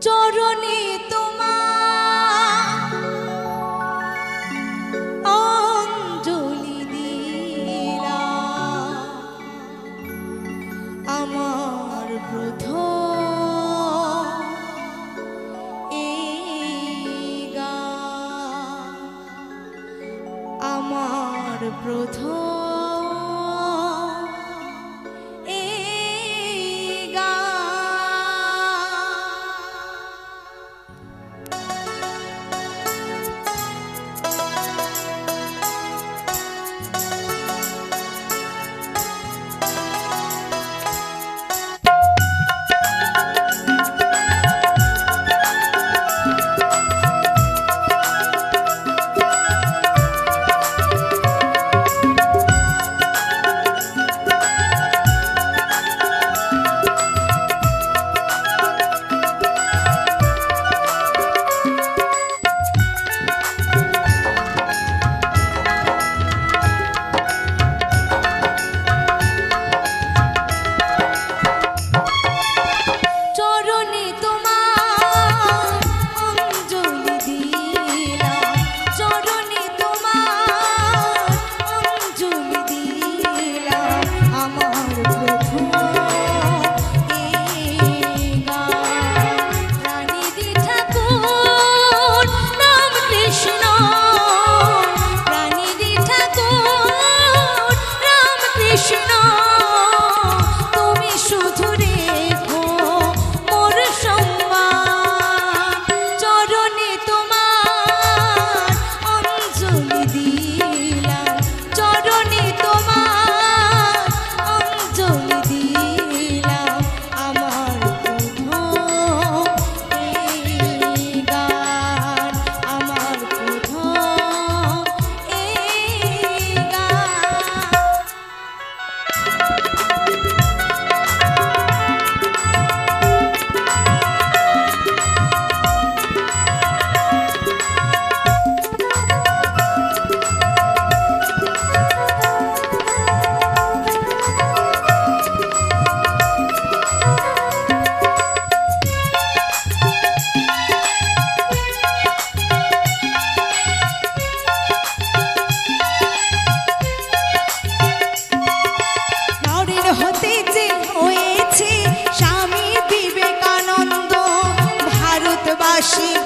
চরণে তোমার অঞ্জলি দিলাম, আমার প্রথম এই গান, আমার প্রথম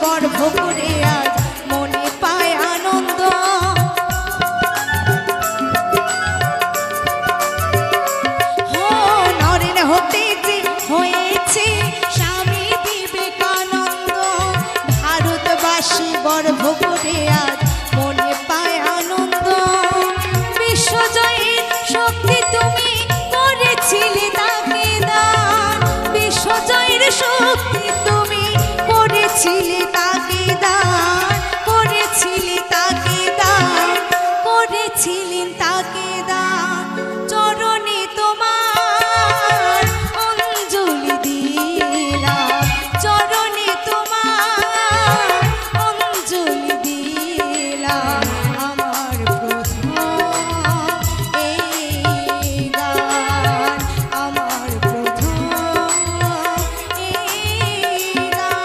গর্ভ করে আজ মনে পায় আনন্দ। নরেন হতে যে হয়েছে স্বামী বিবেকানন্দ, ভারতবাসী গর্ভ করে আজ মনে পায় আনন্দ। বিশ্বজয়ের শক্তি তুমি করেছিলে তাকে দান, বিশ্বজয়ের শক্তি তুমি করেছিলে তাকে দান, করেছিলে তাকে দান, করেছিলেন তাকে দান। চরণে তোমার অঞ্জলি দিলাম, চরণে তোমার অঞ্জলি দিলাম, আমার প্রথম এই গান, আমার প্রথম এই গান।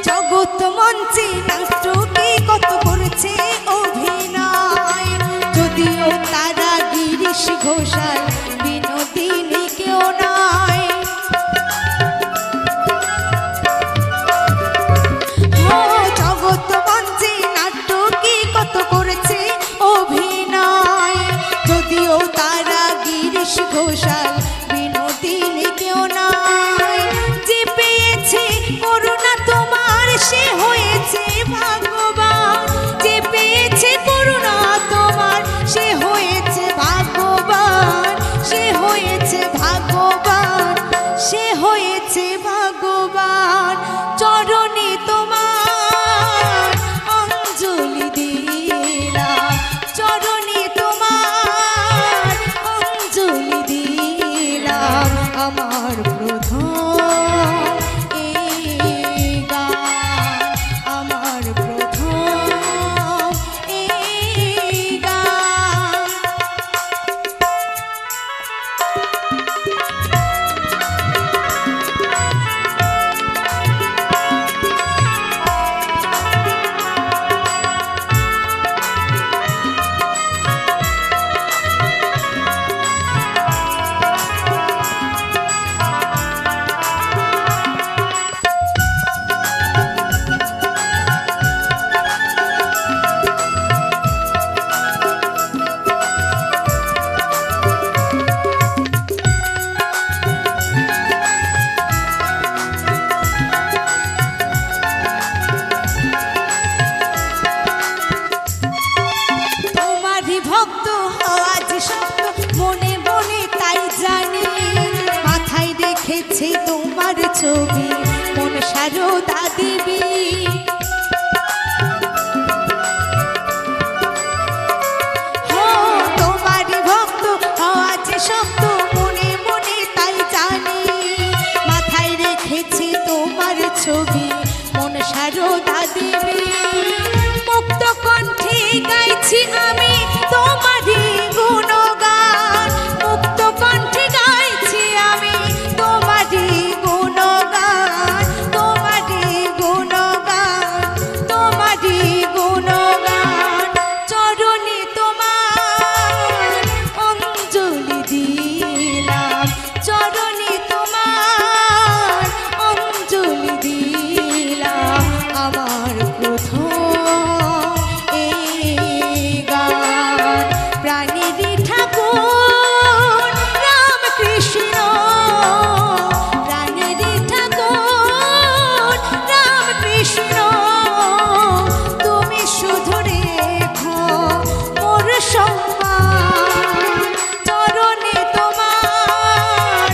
জগৎ মঞ্চে নাটকে কত করেছে অভিনয়, যদিও তারা গিরিশ ঘোষাল বিনোদিনী কেউ নয়। জগৎ মঞ্চে নাটকে কত করেছে অভিনয়, যদিও তারা গিরিশ ঘোষাল বিনোদিনী কেউ নয়। যে পেয়েছে করুণা তোমার সে হয়েছে ভাগ্যবান। ছবি মন সারদা দেবী। তোমারই ভক্ত আছে শক্ত মনে মনে তাই জানি, মাথায় রেখেছি তোমার ছবি মন সারদা দেবী। মুক্ত কণ্ঠে গাইছি আমি তোমারই গুণগান, মুক্ত কণ্ঠে গাইছি আমি তোমারই গুণগান, তোমারই গুণগান, তোমারই গুণগান। চরণে তোমার অঞ্জলি দিলাম, চরণে তোমার অঞ্জলি দিলাম। আমার প্রথম এই গান প্রাণেরই ঠাকুর রামকৃষ্ণ, প্রাণেরই ঠাকুর রামকৃষ্ণ। তুমি শুধু রেখো মোর সম্মান, চরণে তোমার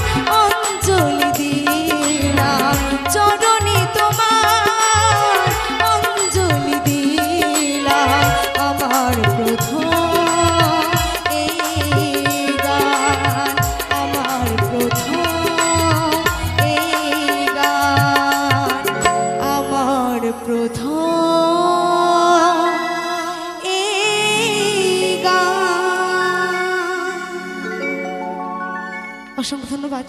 অঞ্জলি দিলাম, চরণে তোমার অঞ্জলি দিলাম। আমার প্রথম এই গান, আমার প্রথম এই গান, আমার প্রথম এই গান। অসংখ্য ধন্যবাদ।